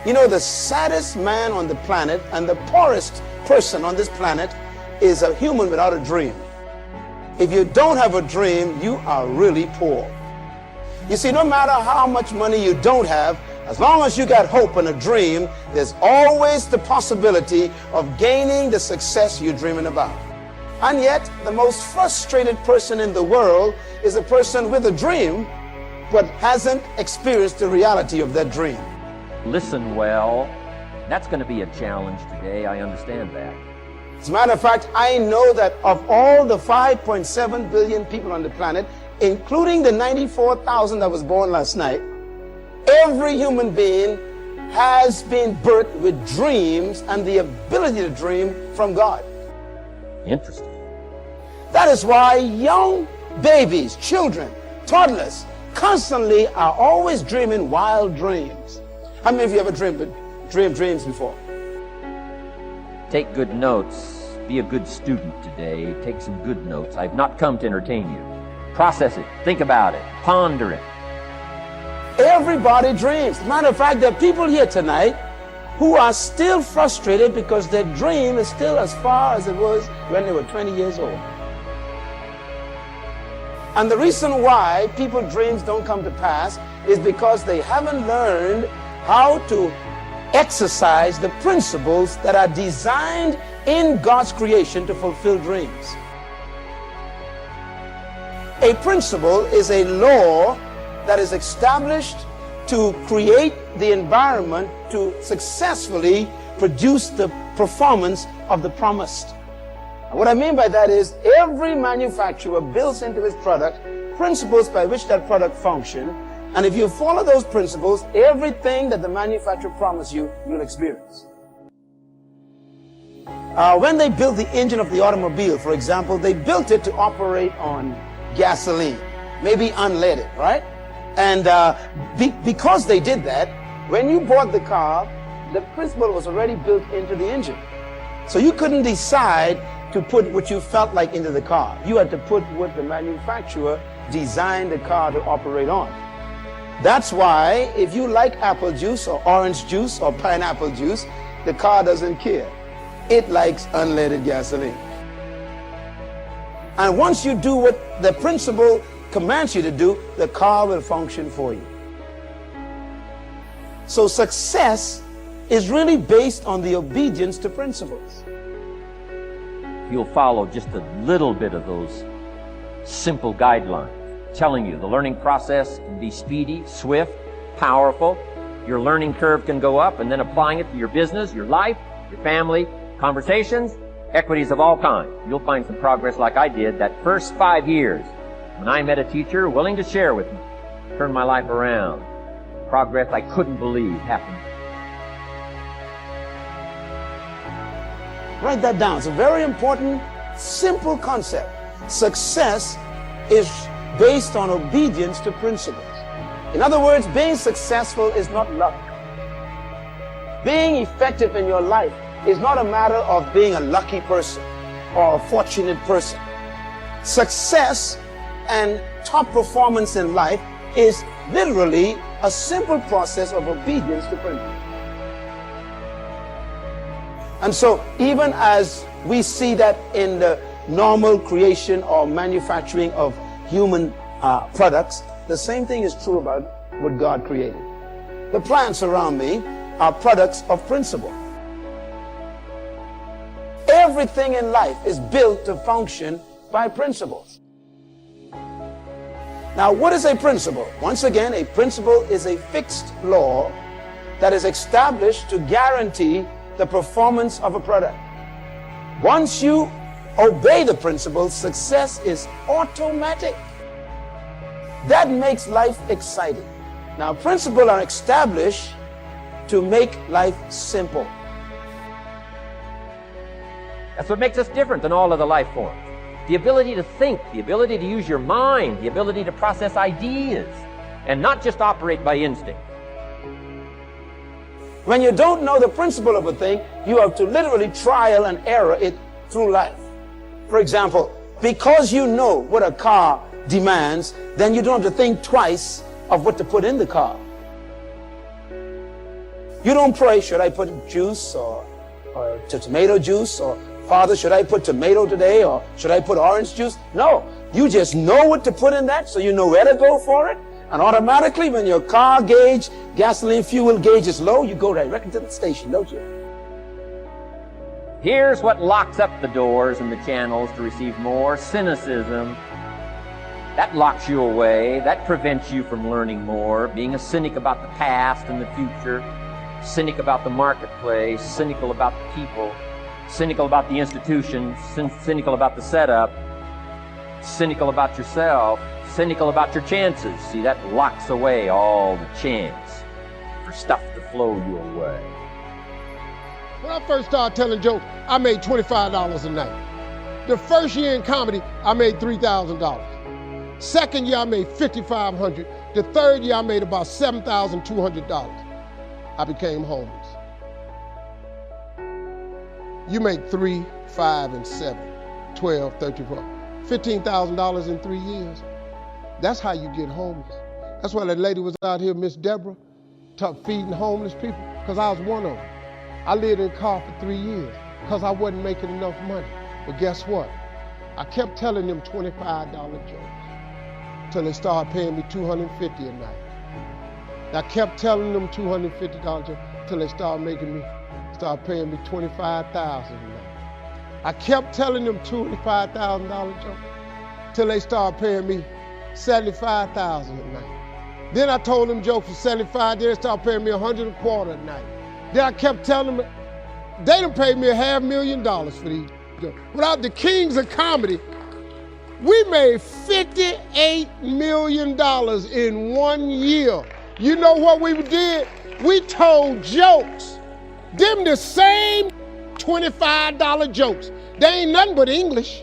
You know, the saddest man on the planet and the poorest person on this planet is a human without a dream. If you don't have a dream, you are really poor. You see, no matter how much money you don't have, as long as you got hope and a dream, there's always the possibility of gaining the success you're dreaming about. And yet, the most frustrated person in the world is a person with a dream, but hasn't experienced the reality of that dream. Listen well. That's going to be a challenge today. I understand that. As a matter of fact, I know that of all the 5.7 billion people on the planet, including the 94,000 that was born last night, every human being has been birthed with dreams and the ability to dream from God. Interesting. That is why young babies, children, toddlers, constantly are always dreaming wild dreams. How many of you ever dreamed dreams before? Take good notes. Be a good student today. Take some good notes. I've not come to entertain you. Process it. Think about it. Ponder it. Everybody dreams. Matter of fact, there are people here tonight who are still frustrated because their dream is still as far as it was when they were 20 years old. And the reason why people's dreams don't come to pass is because they haven't learned how to exercise the principles that are designed in God's creation to fulfill dreams. A principle is a law that is established to create the environment to successfully produce the performance of the promised. And what I mean by that is every manufacturer builds into his product principles by which that product functions. And if you follow those principles, everything that the manufacturer promised you, you'll experience. When they built the engine of the automobile, for example, they built it to operate on gasoline, maybe unleaded, right? And because they did that, when you bought the car, the principle was already built into the engine. So you couldn't decide to put what you felt like into the car. You had to put what the manufacturer designed the car to operate on. That's why if you like apple juice or orange juice or pineapple juice, the car doesn't care. It likes unleaded gasoline. And once you do what the principle commands you to do, the car will function for you. So success is really based on the obedience to principles. You'll follow just a little bit of those simple guidelines, telling you the learning process can be speedy, swift, powerful. Your learning curve can go up, and then applying it to your business, your life, your family, conversations, equities of all kinds. You'll find some progress like I did that first 5 years when I met a teacher willing to share with me, turn my life around. Progress I couldn't believe happened. Write that down. It's a very important, simple concept. Success is based on obedience to principles. In other words, being successful is not luck. Being effective in your life is not a matter of being a lucky person or a fortunate person. Success and top performance in life is literally a simple process of obedience to principles. And so even as we see that in the normal creation or manufacturing of human products, the same thing is true about what God created. The plants around me are products of principle. Everything in life is built to function by principles. Now, what is a principle? Once again, a principle is a fixed law that is established to guarantee the performance of a product. Once you obey the principles, success is automatic. That makes life exciting. Now, principles are established to make life simple. That's what makes us different than all other life forms. The ability to think, the ability to use your mind, the ability to process ideas, and not just operate by instinct. When you don't know the principle of a thing, you have to literally trial and error it through life. For example, because you know what a car demands, then you don't have to think twice of what to put in the car. You don't pray, should I put juice or tomato juice, or Father, should I put tomato today, or should I put orange juice? No, you just know what to put in that, so you know where to go for it. And automatically, when your car gauge, gasoline fuel gauge is low, you go directly to the station, don't you? Here's what locks up the doors and the channels to receive more: cynicism. That locks you away. That prevents you from learning more. Being a cynic about the past and the future, cynic about the marketplace, cynical about the people, cynical about the institutions, cynical about the setup, cynical about yourself, cynical about your chances. See, that locks away all the chance for stuff to flow your way. When I first started telling jokes, I made $25 a night. The first year in comedy, I made $3,000. Second year, I made $5,500. The third year, I made about $7,200. I became homeless. You make 3, 5, and 7, 12, 13, 14, $15,000 in 3 years. That's how you get homeless. That's why that lady was out here, Miss Deborah, feeding homeless people, because I was one of them. I lived in a car for 3 years because I wasn't making enough money. But guess what? I kept telling them $25 jokes till they started paying me $250 a night. I kept telling them $250 jokes till they started paying me $25,000 a night. I kept telling them $25,000 jokes till they started paying me $75,000 a night. Then I told them jokes for $75, then they started paying me $100 a quarter a night. Then I kept telling them, they done paid me $500,000 for these jokes. Without the kings of comedy, we made $58 million in 1 year. You know what we did? We told jokes. Them the same $25 jokes. They ain't nothing but English.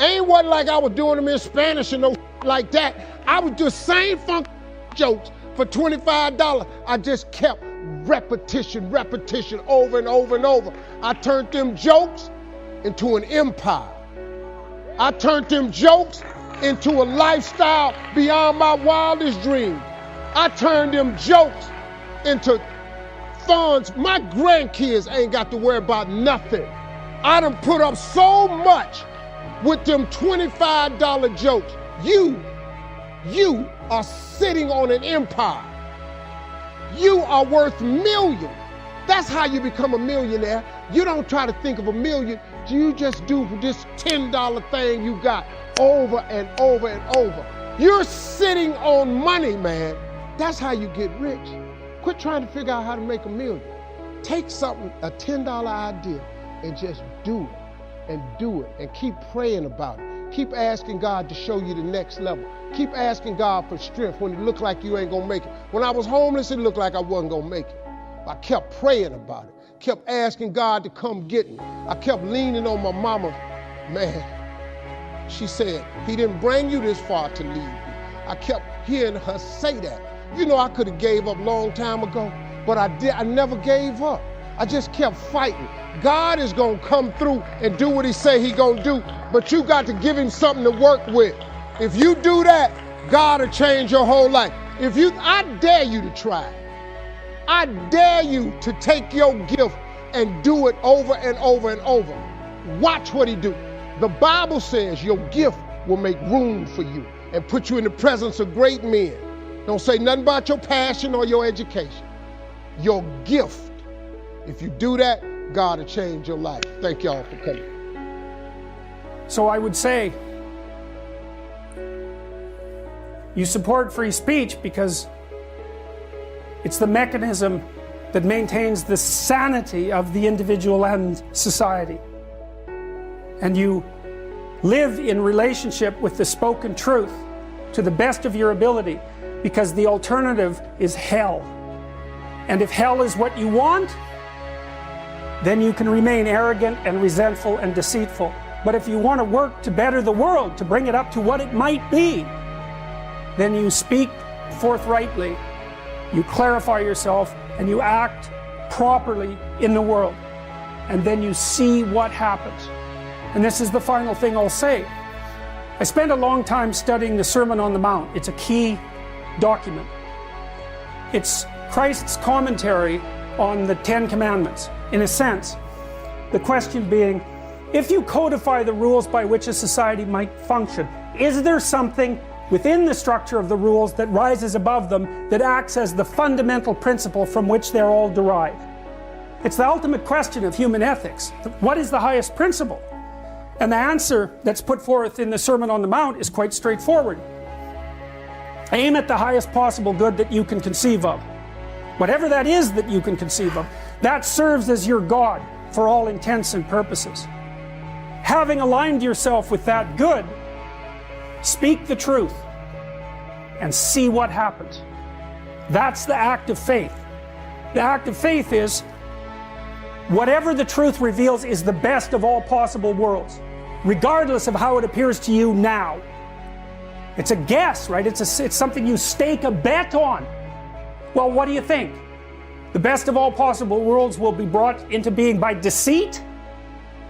Ain't what like I was doing them in Spanish and no like that. I was just same funk jokes for $25. I just kept repetition over and over and over. I turned them jokes into an empire. I turned them jokes into a lifestyle beyond my wildest dreams. I turned them jokes into funds. My grandkids ain't got to worry about nothing. I done put up so much with them $25 jokes. You are sitting on an empire. You are worth millions. That's how you become a millionaire. You don't try to think of a million. You just do this $10 thing you got over and over and over. You're sitting on money, man. That's how you get rich. Quit trying to figure out how to make a million. Take something, a $10 idea, and just do it, and keep praying about it. Keep asking God to show you the next level. Keep asking God for strength when it looked like you ain't gonna make it. When I was homeless, it looked like I wasn't gonna make it. I kept praying about it, kept asking God to come get me. I kept leaning on my mama. Man, she said, he didn't bring you this far to leave you. I kept hearing her say that. You know, I could have gave up a long time ago, but I never gave up. I just kept fighting. God is gonna come through and do what he say he gonna do, but you got to give him something to work with. If you do that, God will change your whole life. I dare you to try. I dare you to take your gift and do it over and over and over. Watch what he do. The Bible says your gift will make room for you and put you in the presence of great men. Don't say nothing about your passion or your education. Your gift. If you do that, God will change your life. Thank y'all for coming. So I would say, you support free speech because it's the mechanism that maintains the sanity of the individual and society. And you live in relationship with the spoken truth to the best of your ability, because the alternative is hell. And if hell is what you want, then you can remain arrogant and resentful and deceitful. But if you want to work to better the world, to bring it up to what it might be, then you speak forthrightly, you clarify yourself, and you act properly in the world. And then you see what happens. And this is the final thing I'll say. I spent a long time studying the Sermon on the Mount. It's a key document. It's Christ's commentary on the Ten Commandments, in a sense. The question being, if you codify the rules by which a society might function, is there something within the structure of the rules that rises above them that acts as the fundamental principle from which they're all derived? It's the ultimate question of human ethics. What is the highest principle? And the answer that's put forth in the Sermon on the Mount is quite straightforward. Aim at the highest possible good that you can conceive of. Whatever that is that you can conceive of, that serves as your God for all intents and purposes. Having aligned yourself with that good, speak the truth and see what happens. That's the act of faith. The act of faith is whatever the truth reveals is the best of all possible worlds, regardless of how it appears to you now. It's a guess, right? It's something you stake a bet on. Well, what do you think? The best of all possible worlds will be brought into being by deceit?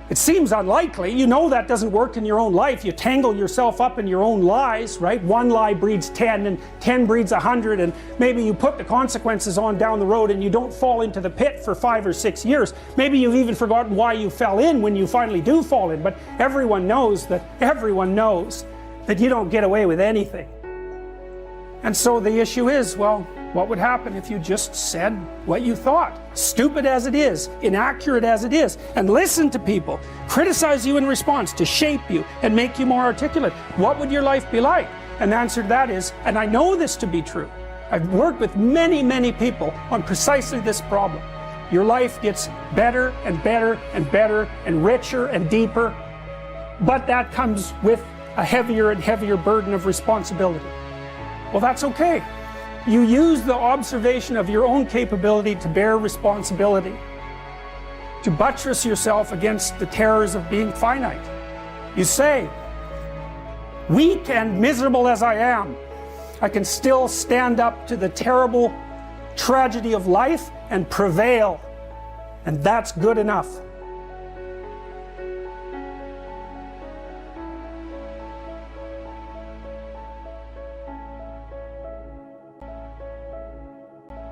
It seems unlikely. You know that doesn't work in your own life. You tangle yourself up in your own lies, right? One lie breeds 10 and 10 breeds 100, and maybe you put the consequences on down the road and you don't fall into the pit for 5 or 6 years. Maybe you've even forgotten why you fell in when you finally do fall in, but everyone knows that you don't get away with anything. And so the issue is, well, what would happen if you just said what you thought? Stupid as it is, inaccurate as it is, and listen to people, criticize you in response to shape you and make you more articulate. What would your life be like? And the answer to that is, and I know this to be true, I've worked with many, many people on precisely this problem. Your life gets better and better and better and richer and deeper, but that comes with a heavier and heavier burden of responsibility. Well, that's okay. You use the observation of your own capability to bear responsibility, to buttress yourself against the terrors of being finite. You say, weak and miserable as I am, I can still stand up to the terrible tragedy of life and prevail. And that's good enough.